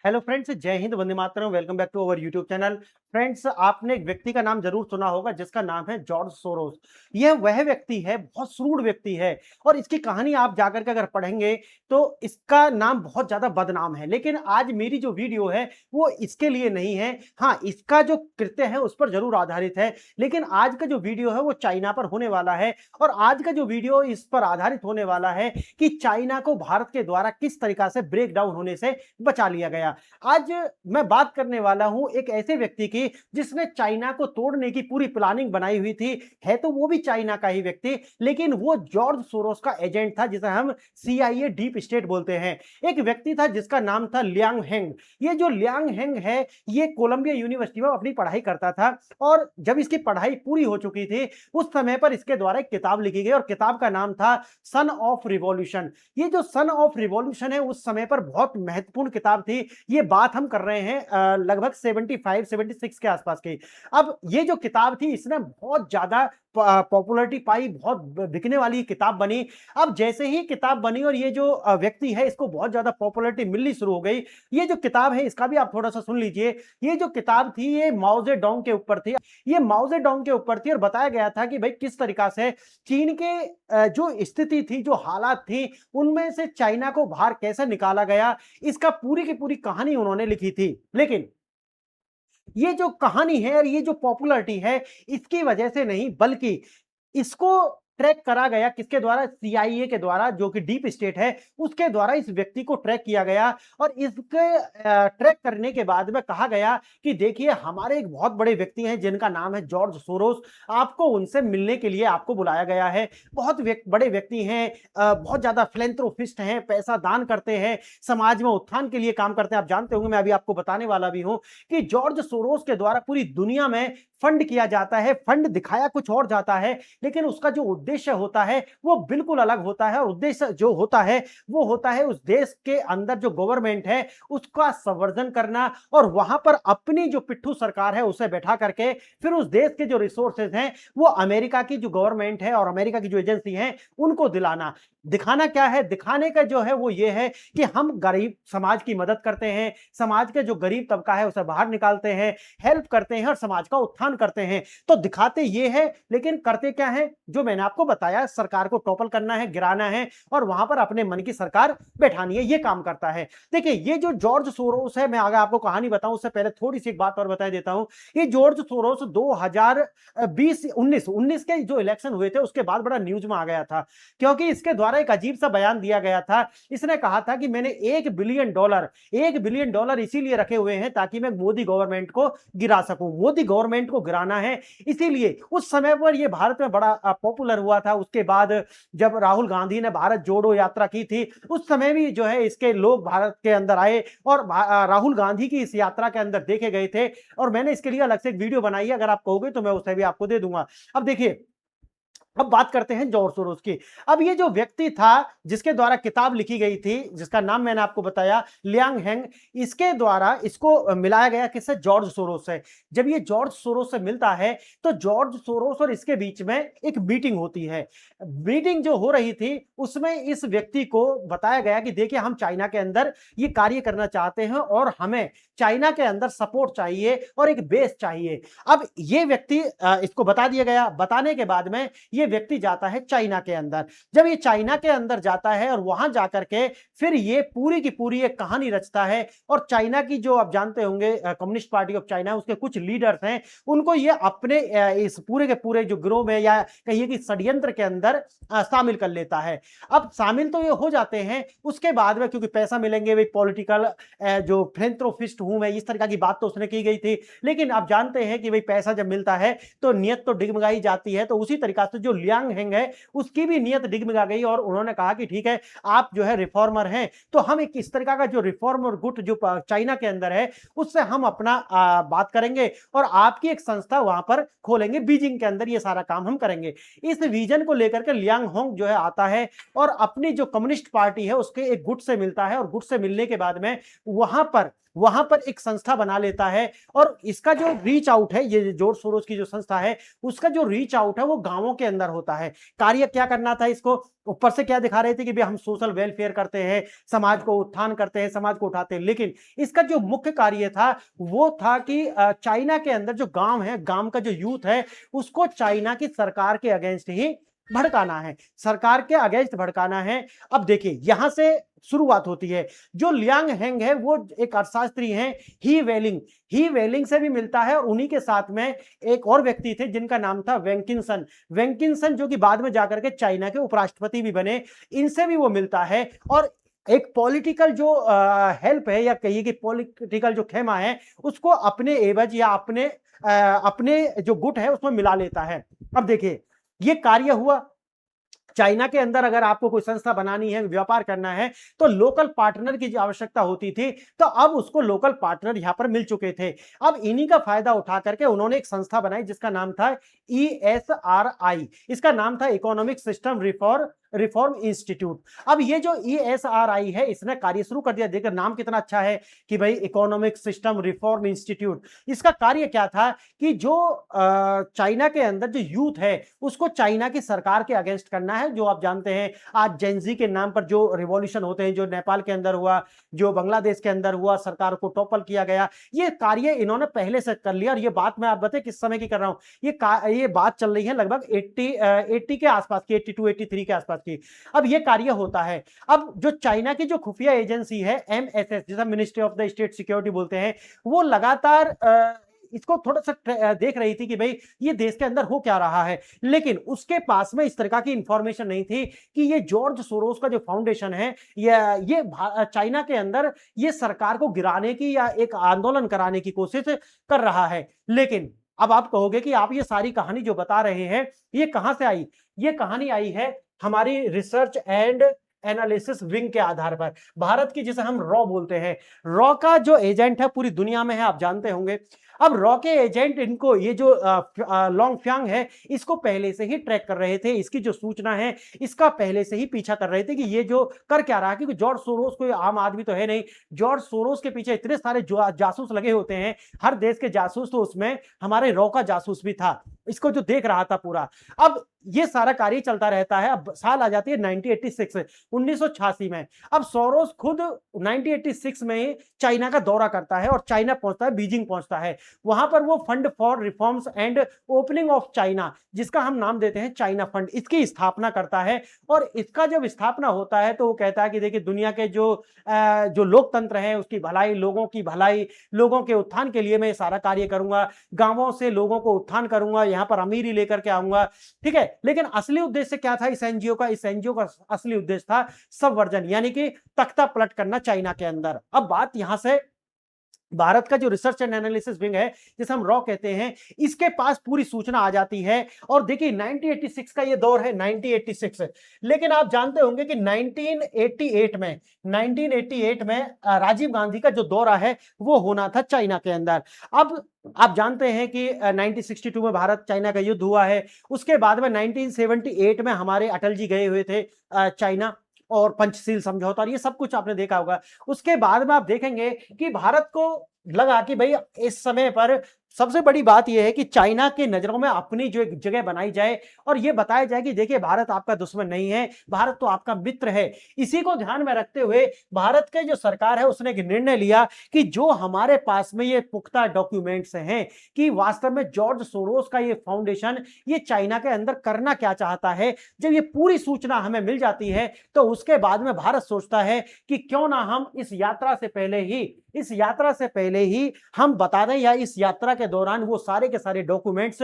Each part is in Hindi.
हेलो फ्रेंड्स, जय हिंद, वंदे मातरम। Welcome back to our YouTube channel. Friends, आपने एक व्यक्ति का नाम जरूर सुना होगा जिसका नाम है जॉर्ज सोरोस। यह वह व्यक्ति है, बहुत श्रूड व्यक्ति है और इसकी कहानी आप जाकर के अगर पढ़ेंगे तो इसका नाम बहुत ज्यादा बदनाम है। लेकिन आज मेरी जो वीडियो है वो इसके लिए नहीं है। हाँ, इसका जो कृत्य है उस पर जरूर आधारित है, लेकिन आज का जो वीडियो है वो चाइना पर होने वाला है। और आज का जो वीडियो इस पर आधारित होने वाला है कि चाइना को भारत के द्वारा किस तरीका से ब्रेक डाउन होने से बचा लिया गया। आज मैं बात करने वाला हूं एक ऐसे व्यक्ति की जिसने चाइना को तोड़ने की पूरी प्लानिंग बनाई हुई थी। है तो वो भी चाइना का ही व्यक्ति, लेकिन वो जॉर्ज सोरोस का एजेंट था, जिसे हम सीआईए डीप स्टेट बोलते हैं। एक व्यक्ति था जिसका नाम था लियांग हेंग। ये जो लियांग हेंग है, ये कोलंबिया यूनिवर्सिटी में अपनी पढ़ाई करता था और जब इसकी पढ़ाई पूरी हो चुकी थी उस समय पर इसके द्वारा एक किताब लिखी गई और किताब का नाम था सन ऑफ रिवॉल्यूशन। ये जो सन ऑफ रिवॉल्यूशन है उस समय पर बहुत महत्वपूर्ण किताब थी। ये बात हम कर रहे हैं लगभग 75-76 के आसपास की। अब ये जो किताब थी इसने बहुत ज्यादा पॉपुलैरिटी पाई, बहुत बिकने वाली किताब बनी। अब जैसे ही किताब बनी और ये जो व्यक्ति है इसको बहुत ज्यादा पॉपुलैरिटी मिलनी शुरू हो गई। ये जो किताब है इसका भी आप थोड़ा सा सुन लीजिए। ये जो किताब थी ये माओ जेडोंग के ऊपर थी। ये माओ जेडोंग के ऊपर थी और बताया गया था कि भाई किस तरीका से चीन के जो स्थिति थी, जो हालात थी, उनमें से चाइना को बाहर कैसे निकाला गया, इसका पूरी की पूरी कहानी उन्होंने लिखी थी। लेकिन ये जो कहानी है और ये जो पॉपुलैरिटी है इसकी वजह से नहीं, बल्कि इसको ट्रैक करा गया किसके द्वारा? सीआईए के द्वारा, जो कि डीप स्टेट है, उसके द्वारा इस व्यक्ति को ट्रैक किया गया। और इसके ट्रैक करने के बाद में कहा गया कि देखिए हमारे एक बहुत बड़े व्यक्ति हैं जिनका नाम है जॉर्ज सोरोस, आपको उनसे मिलने के लिए आपको बुलाया गया है। बहुत बड़े व्यक्ति हैं, बहुत ज्यादा फिलैंथ्रोपिस्ट हैं, पैसा दान करते हैं, समाज में उत्थान के लिए काम करते हैं। आप जानते होंगे, मैं अभी आपको बताने वाला भी हूं कि जॉर्ज सोरोस के द्वारा पूरी दुनिया में फंड किया जाता है। फंड दिखाया कुछ और जाता है, लेकिन उसका जो उद्देश्य होता है वो बिल्कुल अलग होता है। उद्देश्य जो होता है वो होता है उस देश के अंदर जो गवर्नमेंट है उसका संवर्धन करना और वहां पर अपनी जो पिट्ठू सरकार है उसे बैठा करके फिर उस देश के जो रिसोर्सेज हैं वो अमेरिका की जो गवर्नमेंट है और अमेरिका की जो एजेंसी है उनको दिलाना। दिखाना क्या है? दिखाने का जो है वो ये है कि हम गरीब समाज की मदद करते हैं, समाज के जो गरीब तबका है उसे बाहर निकालते हैं, हेल्प करते हैं और समाज का उत्थान करते हैं। तो दिखाते ये है, लेकिन करते क्या है? जो मैंने आपको बताया, सरकार को टॉपल करना है, गिराना है और वहां पर अपने मन की सरकार बैठानी है, ये काम करता है। देखिए, ये जो जॉर्ज सोरोस है, मैं अगर आपको कहानी बताऊं उससे पहले थोड़ी सी एक बात और बता देता हूं। ये जॉर्ज सोरोस 2020-19 के जो इलेक्शन हुए थे उसके बाद बड़ा न्यूज में आ गया था, क्योंकि इसके द्वारा एक अजीब सा बयान दिया गया था। इसने कहा था कि मैंने $1 बिलियन इसीलिए रखे हुए हैं ताकि मैं मोदी गवर्नमेंट को गिरा सकूं। मोदी गवर्नमेंट को गिराना है, इसीलिए उस समय पर यह भारत में बड़ा पॉपुलर हुआ था। उसके बाद जब राहुल गांधी ने भारत जोड़ो यात्रा की थी उस समय भी जो है इसके लोग भारत के अंदर आए और राहुल गांधी की इस यात्रा के अंदर देखे गए थे। और मैंने इसके लिए अलग से एक वीडियो बनाई है, अगर आप कहोगे तो मैं उसे भी आपको दे दूंगा। अब देखिए, अब बात करते हैं जॉर्ज सोरोस की। अब ये जो व्यक्ति था जिसके द्वारा किताब लिखी गई थी, जिसका नाम मैंने आपको बताया लियांग हेंग, इसके द्वारा इसको मिलाया गया किससे? जॉर्ज सोरोस से। जब ये जॉर्ज सोरोस से मिलता है तो जॉर्ज सोरोस और इसके बीच में एक मीटिंग होती है। मीटिंग जो हो रही थी उसमें इस व्यक्ति को बताया गया कि देखिए हम चाइना के अंदर ये कार्य करना चाहते हैं और हमें चाइना के अंदर सपोर्ट चाहिए और एक बेस चाहिए। अब ये व्यक्ति इसको बता दिया गया। बताने के बाद में ये व्यक्ति जाता है चाइना के अंदर। जब ये चाइना के अंदर जाता है और वहां जाकर के फिर ये पूरी की पूरी एक कहानी रचता है और चाइना की जो आप जानते होंगे कम्युनिस्ट पार्टी ऑफ चाइना, उसके कुछ लीडर्स हैं, उनको ये अपने इस पूरे के पूरे जो गिरोह में या कहिए कि षड्यंत्र के अंदर शामिल कर लेता है। अब शामिल तो ये हो जाते हैं, उसके बाद में क्योंकि पैसा मिलेंगे, भाई पॉलिटिकल जो फिलैंथ्रोपिस्ट हूं मैं, इस तरह की बात तो उसने की गई थी। लेकिन आप जानते हैं कि भाई पैसा जब मिलता है तो नियत तो डिगमगाई जाती है। तो उसी तरीका से जो लियांग हेंग है उसकी भी नियत डिगमगा गई और उन्होंने कहा कि ठीक है, आप जो है रिफॉर्मर हैं, तो हम एक इस तरह का जो रिफॉर्मर गुट जो चाइना के अंदर है उससे हम अपना बात करेंगे और आपकी एक संस्था वहां पर खोलेंगे, बीजिंग के अंदर ये सारा काम हम करेंगे। इस विजन को लेकर के लियांग होंग जो है आता है और अपनी जो कम्युनिस्ट पार्टी है उसके एक गुट से मिलता है और गुट से मिलने के बाद में वहां पर वहां पर एक संस्था बना लेता है और इसका जो रीच आउट है, ये जॉर्ज सोरोस की जो संस्था है उसका जो रीच आउट है वो गांवों के अंदर होता है। कार्य क्या करना था इसको, ऊपर से क्या दिखा रहे थे कि भाई हम सोशल वेलफेयर करते हैं, समाज को उत्थान करते हैं, समाज को उठाते हैं, लेकिन इसका जो मुख्य कार्य था वो था कि चाइना के अंदर जो गांव है, गांव का जो यूथ है उसको चाइना की सरकार के अगेंस्ट ही भड़काना है, सरकार के अगेंस्ट भड़काना है। अब देखिए यहां से शुरुआत होती है। जो लियांग हेंग है वो एक अर्थशास्त्री हैं, ही वेलिंग से भी मिलता है और उन्हीं के साथ में एक और व्यक्ति थे जिनका नाम था वेंकिनसन जो कि बाद में जाकर के चाइना के उपराष्ट्रपति भी बने, इनसे भी वो मिलता है और एक पॉलिटिकल जो हेल्प है या कहिए कि पॉलिटिकल जो खेमा है उसको अपने एवज या अपने जो गुट है उसमें मिला लेता है। अब देखिए ये कार्य हुआ। चाइना के अंदर अगर आपको कोई संस्था बनानी है, व्यापार करना है, तो लोकल पार्टनर की आवश्यकता होती थी, तो अब उसको लोकल पार्टनर यहां पर मिल चुके थे। अब इन्हीं का फायदा उठा करके उन्होंने एक संस्था बनाई जिसका नाम था ESRI, इसका नाम था इकोनॉमिक सिस्टम रिफॉर्म इंस्टीट्यूट। अब ये जो ESRI है इसने कार्य शुरू कर दिया। देखकर नाम कितना अच्छा है कि भाई इकोनॉमिक सिस्टम रिफॉर्म इंस्टीट्यूट। इसका कार्य क्या था कि जो चाइना के अंदर जो यूथ है उसको चाइना की सरकार के अगेंस्ट करना है। जो आप जानते हैं आज जेनजी के नाम पर जो रिवॉल्यूशन होते हैं, जो नेपाल के अंदर हुआ, जो बांग्लादेश के अंदर हुआ, सरकार को टॉपल किया गया, ये कार्य इन्होंने पहले से कर लिया। और ये बात मैं आप बताए किस समय की कर रहा हूं, ये बात चल रही है लगभग 80 के आसपास की, 82 83 के आसपास की। अब ये कार्य होता है। अब जो चाइना की जो खुफिया एजेंसी है MSS, जिसे ministry of the state security बोलते हैं, वो लगातार इसको थोड़ा सा देख रही थी कि भाई ये देश के अंदर हो क्या रहा है, लेकिन उसके पास में इस तरह की इंफॉर्मेशन नहीं थी कि ये जॉर्ज सोरोस का जो फाउंडेशन है ये चाइना के अंदर ये सरकार को गिराने की या एक आंदोलन कराने की कोशिश कर रहा है। लेकिन अब आप कहोगे कि आप ये सारी कहानी जो बता रहे हैं ये कहां से आई, ये कहानी आई है हमारी रिसर्च एंड एनालिसिस विंग के आधार पर। भारत की जिसे हम रॉ बोलते हैं, रॉ का जो एजेंट है पूरी दुनिया में है, आप जानते होंगे। अब रॉ के एजेंट इनको ये जो लॉन्ग फ्यांग है इसको पहले से ही ट्रैक कर रहे थे, इसकी जो सूचना है इसका पहले से ही पीछा कर रहे थे कि ये जो कर क्या रहा है, क्योंकि जॉर्ज सोरोस कोई आम आदमी तो है नहीं। जॉर्ज सोरोस के पीछे इतने सारे जासूस लगे होते हैं, हर देश के जासूस, तो उसमें हमारे रॉ का जासूस भी था, इसको जो देख रहा था पूरा। अब ये सारा कार्य चलता रहता है। अब साल आ जाती है 1986 में। अब सोरोस खुद 1986 में चाइना का दौरा करता है और चाइना पहुंचता है, बीजिंग पहुंचता है। वहां पर वो fund for reforms and opening of China, जिसका हम नाम देते हैं चाइना फंड, इसकी स्थापना करता है। और इसका जब स्थापना होता है तो वो कहता है कि देखिए दुनिया के जो लोकतंत्र है उसकी भलाई, लोगों की भलाई, लोगों के उत्थान के लिए मैं सारा कार्य करूंगा, गांवों से लोगों को उत्थान करूंगा, यहां पर अमीरी लेकर के आऊंगा, ठीक है। लेकिन असली उद्देश्य क्या था इस एनजीओ का? इस एनजीओ का असली उद्देश्य था सबवर्जन, यानी कि तख्ता पलट करना चाइना के अंदर। अब बात यहां से भारत का जो रिसर्च एंड एनालिसिस विंग है जिसे हम रॉ कहते हैं, इसके पास पूरी सूचना आ जाती है। और देखिए 1986 का ये दौर है, 1986। लेकिन आप जानते होंगे कि 1988 में राजीव गांधी का जो दौरा है वो होना था चाइना के अंदर। अब आप जानते हैं कि 1962 में भारत चाइना का युद्ध हुआ है। उसके बाद में 1978 में हमारे अटल जी गए हुए थे चाइना, और पंचशील समझौता, और ये सब कुछ आपने देखा होगा। उसके बाद में आप देखेंगे कि भारत को लगा कि भाई इस समय पर सबसे बड़ी बात यह है कि चाइना के नजरों में अपनी जो एक जगह बनाई जाए और यह बताया जाए कि देखिए भारत आपका दुश्मन नहीं है, भारत तो आपका मित्र है। इसी को ध्यान में रखते हुए भारत के जो सरकार है उसने एक निर्णय लिया कि जो हमारे पास में ये पुख्ता डॉक्यूमेंट्स हैं कि वास्तव में जॉर्ज सोरोस का ये फाउंडेशन ये चाइना के अंदर करना क्या चाहता है, जब ये पूरी सूचना हमें मिल जाती है तो उसके बाद में भारत सोचता है कि क्यों ना हम इस यात्रा से पहले ही हम बता दें, या इस यात्रा के दौरान वो सारे के सारे डॉक्यूमेंट्स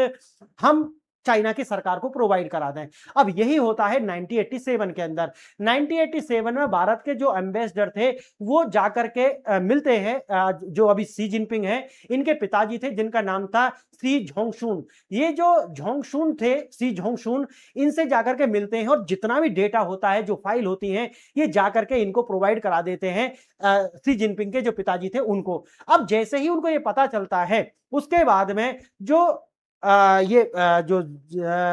हम चाइना की सरकार को प्रोवाइड करा दें। अब यही होता है 1987 के अंदर। 1987 में भारत के जो एम्बेसडर थे वो जाकर के मिलते हैं जो अभी सी जिनपिंग है, इनके पिताजी थे जिनका नाम था सी झोंगशुन। ये जो झोंगशुन थे, सी झोंगशुन, इनसे जाकर के मिलते हैं और जितना भी डेटा होता है, जो फाइल होती है, ये जाकर के इनको प्रोवाइड करा देते हैं सी जिनपिंग के जो पिताजी थे उनको। अब जैसे ही उनको ये पता चलता है उसके बाद में जो जो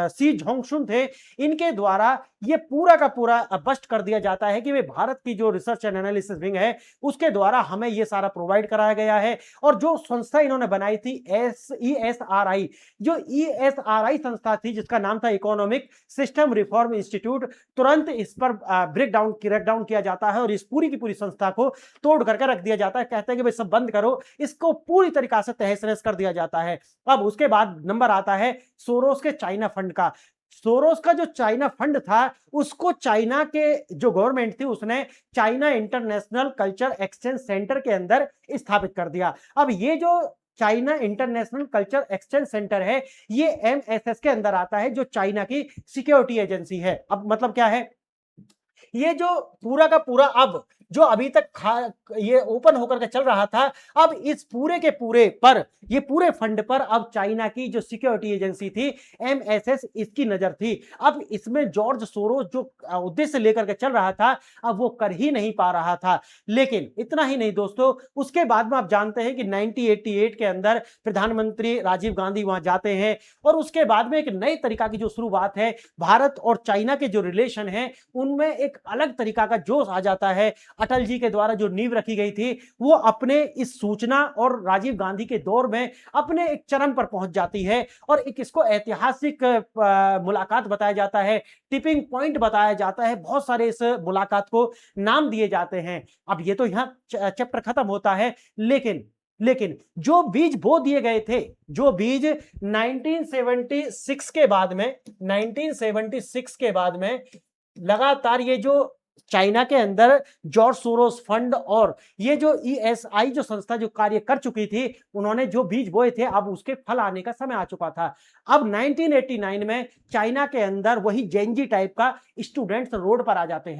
सी झोंगशुन थे, इनके द्वारा ये पूरा का पूरा बस्ट कर दिया जाता है कि वे भारत की जो रिसर्च एंड एनालिसिस विंग है उसके द्वारा हमें ये सारा प्रोवाइड कराया गया है। और जो संस्था इन्होंने बनाई थी ESRI, जो ESRI संस्था थी जिसका नाम था इकोनॉमिक सिस्टम रिफॉर्म इंस्टीट्यूट, तुरंत इस पर क्रैकडाउन किया जाता है और इस पूरी की पूरी संस्था को तोड़ करके रख दिया जाता है। कहते हैं कि भाई सब बंद करो, इसको पूरी तरीका से तहस नहस कर दिया जाता है। अब उसके बाद नंबर आता है सोरोस के चाइना फंड का। सोरोस का जो चाइना फंड था उसको चाइना के जो गवर्नमेंट थी उसने China international culture exchange centre के अंदर स्थापित कर दिया। अब ये जो China international culture exchange centre है ये MSS के अंदर आता है, जो चाइना की सिक्योरिटी एजेंसी है। अब मतलब क्या है, ये जो पूरा का पूरा अब जो अभी तक ये ओपन होकर के चल रहा था, अब इस पूरे के पूरे पर, ये पूरे फंड पर अब चाइना की जो सिक्योरिटी एजेंसी थी MSS, इसकी नजर थी। अब इसमें जॉर्ज सोरोस जो उद्देश्य लेकर के चल रहा था अब वो कर ही नहीं पा रहा था। लेकिन इतना ही नहीं दोस्तों, उसके बाद में आप जानते हैं कि 1988 के अंदर प्रधानमंत्री राजीव गांधी वहां जाते हैं और उसके बाद में एक नई तरीका की जो शुरुआत है, भारत और चाइना के जो रिलेशन है उनमें एक अलग तरीका का जोश आ जाता है। अटल जी के द्वारा जो नींव रखी गई थी वो अपने इस सूचना और राजीव गांधी के दौर में अपने एक चरम पर पहुंच जाती है और एक इसको ऐतिहासिक मुलाकात बताया जाता है, टिपिंग पॉइंट बताया जाता है। बहुत सारे इस मुलाकात को नाम दिए जाते हैं। अब ये तो यहां चैप्टर खत्म होता है, लेकिन जो बीज बो दिए गए थे, जो बीज 1976 के बाद में 1976 के बाद में लगातार ये जो चाइना के अंदर जॉर्ज सोरोस फंड और ये जो ESI जो संस्था जो कार्य कर चुकी थी, उन्होंने जो बीज बोए थे अब उसके फल आने का समय आ चुका था। अब 1989 में चाइना के अंदर वही जेनजी टाइप का स्टूडेंट रोड पर आ जाते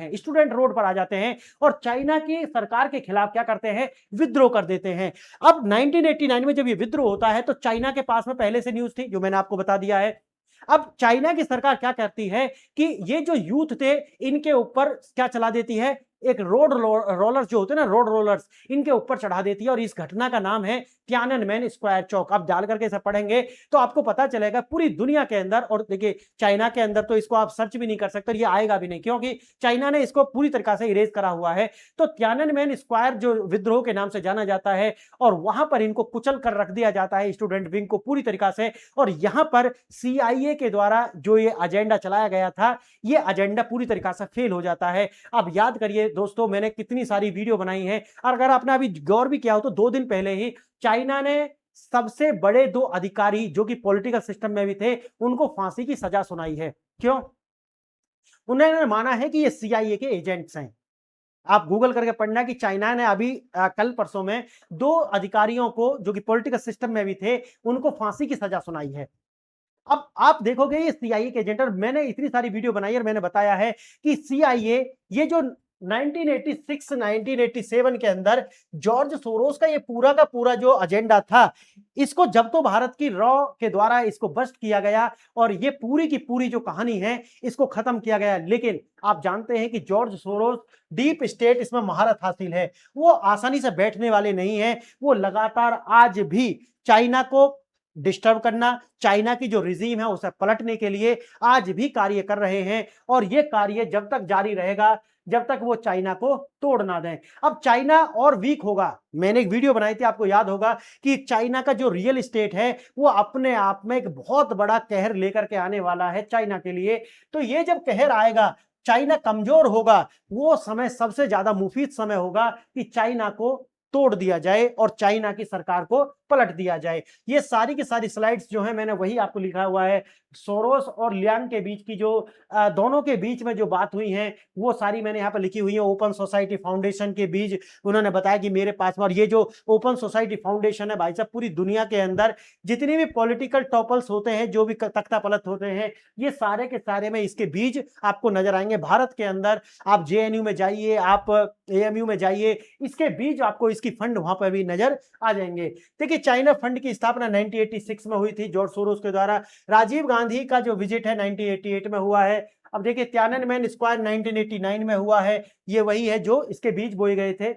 हैं और चाइना की सरकार के खिलाफ क्या करते हैं, विद्रोह कर देते हैं। अब 1989 में जब ये विद्रोह होता है तो चाइना के पास में पहले से न्यूज थी जो मैंने आपको बता दिया है। अब चाइना की सरकार क्या करती है कि ये जो यूथ थे इनके ऊपर क्या चला देती है, एक रोलर जो होते हैं ना, रोड रोलर्स, इनके ऊपर चढ़ा देती है और इस घटना का नाम है तियाननमेन स्क्वायर चौक। आप डाल करके इसे पढ़ेंगे तो आपको पता चलेगा पूरी दुनिया के अंदर, और देखिए चाइना के अंदर तो इसको आप सर्च भी नहीं कर सकते, ये आएगा भी नहीं क्योंकि चाइना ने इसको पूरी तरीका से इरेज करा हुआ है। तो तियाननमेन स्क्वायर जो विद्रोह के नाम से जाना जाता है और वहां पर इनको कुचल कर रख दिया जाता है स्टूडेंट विंग को पूरी तरीका से, और यहां पर CIA के द्वारा जो ये एजेंडा चलाया गया था ये एजेंडा पूरी तरीका से फेल हो जाता है। अब याद करिए दोस्तों, मैंने कितनी सारी वीडियो बनाई है और अगर आपने अभी गौर भी किया हो तो 2 दिन पहले ही चाइना ने सबसे बड़े 2 अधिकारी जो कि पॉलिटिकल सिस्टम में भी थे उनको फांसी की सजा सुनाई है। क्यों? उन्होंने माना है कि ये CIA के एजेंट्स हैं। आप गूगल करके पढ़ना कि चाइना ने अभी कल परसों में 2 अधिकारियों को जो कि पॉलिटिकल सिस्टम में भी थे उनको फांसी की सजा सुनाई है। अब आप देखोगे ये CIA के एजेंट, और मैंने इतनी सारी वीडियो बनाई और मैंने बताया है कि CIA ये जो 1986 1987 के अंदर जॉर्ज सोरोस का ये पूरा का पूरा जो एजेंडा था, इसको जब तो भारत की रॉ के द्वारा इसको बस्ट किया गया और ये पूरी की पूरी जो कहानी है इसको खत्म किया गया। लेकिन आप जानते हैं कि जॉर्ज सोरोस डीप स्टेट इसमें महारत हासिल है, वो आसानी से बैठने वाले नहीं है। वो लगातार आज भी चाइना को डिस्टर्ब करना, चाइना की जो रिजीम है उसे पलटने के लिए आज भी कार्य कर रहे हैं और ये कार्य जब तक जारी रहेगा जब तक वो चाइना को तोड़ ना दें। अब चाइना और वीक होगा। मैंने एक वीडियो बनाई थी, आपको याद होगा कि चाइना का जो रियल एस्टेट है वो अपने आप में एक बहुत बड़ा कहर लेकर के आने वाला है चाइना के लिए। तो ये जब कहर आएगा, चाइना कमजोर होगा, वो समय सबसे ज्यादा मुफीद समय होगा कि चाइना को तोड़ दिया जाए और चाइना की सरकार को पलट दिया जाए। ये सारी की सारी स्लाइड्स जो है मैंने वही आपको लिखा हुआ है। सोरोस और लियांग के बीच की जो दोनों के बीच में जो बात हुई है वो सारी मैंने यहाँ पर लिखी हुई है। ओपन सोसाइटी फाउंडेशन के बीच उन्होंने बताया कि मेरे पास में, और ये जो ओपन सोसाइटी फाउंडेशन है भाई साहब, पूरी दुनिया के अंदर जितने भी पॉलिटिकल टॉपल्स होते हैं, जो भी तख्ता पलट होते हैं, ये सारे के सारे में इसके बीज आपको नजर आएंगे। भारत के अंदर आप JNU में जाइए, आप AMU में जाइए, इसके बीज आपको इसकी फंड वहां पर भी नजर आ जाएंगे। देखिए चाइना फंड की स्थापना 1986 में हुई थी जॉर्ज सोरोस के द्वारा। राजीव गांधी का जो विजिट है 1988 में हुआ है। अब देखिए तियाननमेन स्क्वायर 1989 में हुआ है, ये वही है जो इसके बीज बोए गए थे।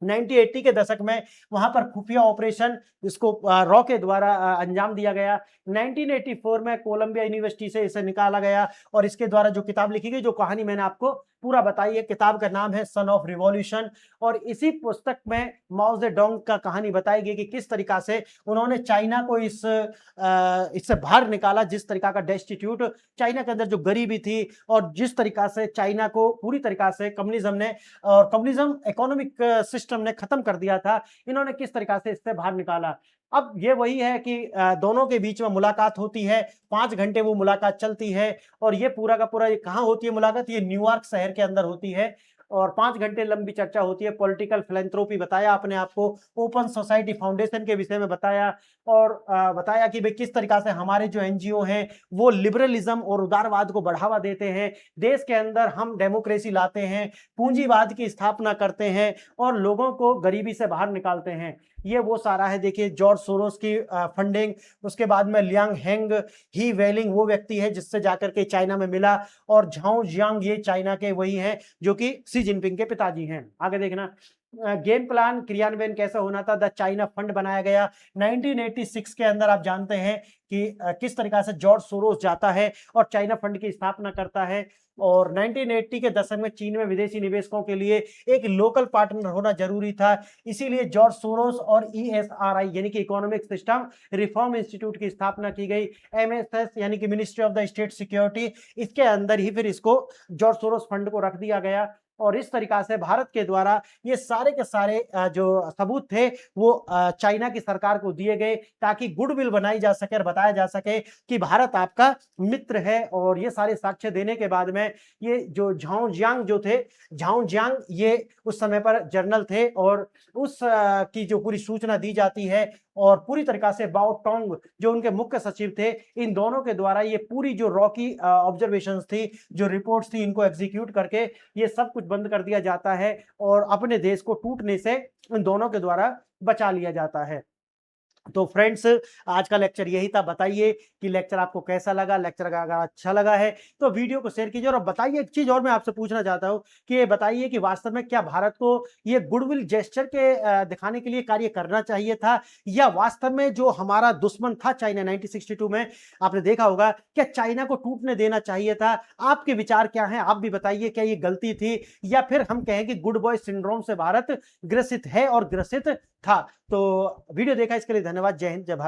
1980 के दशक में वहां पर खुफिया ऑपरेशन इसको रॉ के द्वारा अंजाम दिया गया। 1984 में कोलंबिया यूनिवर्सिटी से इसे निकाला गया और इसके द्वारा जो किताब लिखी गई, जो कहानी मैंने आपको पूरा बताई है, किताब का नाम है सन ऑफ रिवॉल्यूशन। और इसी पुस्तक में माओ जेडोंग का कहानी बताई गई कि किस तरीका से उन्होंने चाइना को इससे बाहर निकाला, जिस तरीका का डेस्टिट्यूट चाइना के अंदर जो गरीबी थी और जिस तरीका से चाइना को पूरी तरीका से कम्युनिज्म ने और कम्युनिज्म इकोनॉमिक सिस्टम ने खत्म कर दिया था, इन्होंने किस तरीका से इससे बाहर निकाला। अब ये वही है कि दोनों के बीच में मुलाकात होती है, 5 घंटे वो मुलाकात चलती है और ये पूरा का पूरा ये कहाँ होती है मुलाकात, ये न्यूयॉर्क शहर के अंदर होती है और 5 घंटे लंबी चर्चा होती है। पॉलिटिकल फिलैंथ्रोपी बताया अपने आप को, ओपन सोसाइटी फाउंडेशन के विषय में बताया और बताया कि भाई किस तरीका से हमारे जो एनजीओ हैं वो लिबरलिज्म और उदारवाद को बढ़ावा देते हैं, देश के अंदर हम डेमोक्रेसी लाते हैं, पूंजीवाद की स्थापना करते हैं और लोगों को गरीबी से बाहर निकालते हैं। ये वो सारा है। देखिए जॉर्ज सोरोस की फंडिंग, उसके बाद में लियांग हेंग ही वेलिंग वो व्यक्ति है जिससे जाकर के चाइना में मिला और झाओ जियांग ये चाइना के वही हैं जो कि शी जिनपिंग के पिताजी हैं। आगे देखना गेम प्लान क्रियान्वयन कैसा होना था, द चाइना फंड बनाया गया 1986 के अंदर। आप जानते हैं कि किस तरीका से जॉर्ज सोरोस जाता है और चाइना फंड की स्थापना करता है और 1980 के दशक में चीन में विदेशी निवेशकों के लिए एक लोकल पार्टनर होना जरूरी था, इसीलिए जॉर्ज सोरोस और ESRI यानी कि इकोनॉमिक सिस्टम रिफॉर्म इंस्टीट्यूट की स्थापना की गई। MSS यानी कि ministry of the state security, इसके अंदर ही फिर इसको जॉर्ज सोरोस फंड को रख दिया गया और इस तरीका से भारत के द्वारा ये सारे के सारे जो सबूत थे वो चाइना की सरकार को दिए गए ताकि गुडविल बनाई जा सके और बताया जा सके कि भारत आपका मित्र है। और ये सारे साक्ष्य देने के बाद में ये जो झाओ जियांग जो थे, झाओ जियांग ये उस समय पर जर्नल थे और उस की जो पूरी सूचना दी जाती है और पूरी तरीका से बाओ टोंग जो उनके मुख्य सचिव थे, इन दोनों के द्वारा ये पूरी जो रॉ की ऑब्जर्वेशंस थी, जो रिपोर्ट्स थी, इनको एग्जीक्यूट करके ये सब कुछ बंद कर दिया जाता है और अपने देश को टूटने से इन दोनों के द्वारा बचा लिया जाता है। तो फ्रेंड्स आज का लेक्चर यही था। बताइए कि लेक्चर आपको कैसा लगा। लेक्चर अगर अच्छा लगा है तो वीडियो को शेयर कीजिए और बताइए एक चीज और मैं आपसे पूछना चाहता हूं कि ये बताइए कि वास्तव में क्या भारत को ये गुडविल जेस्चर के दिखाने के लिए कार्य करना चाहिए था या वास्तव में जो हमारा दुश्मन था चाइना 1962 में, आपने देखा होगा, क्या चाइना को टूटने देना चाहिए था? आपके विचार क्या है आप भी बताइए। क्या ये गलती थी या फिर हम कहें कि गुड बॉय सिंड्रोम से भारत ग्रसित है और ग्रसित था? तो वीडियो देखा इसके लिए धन्यवाद। जय हिंद, जय भारत।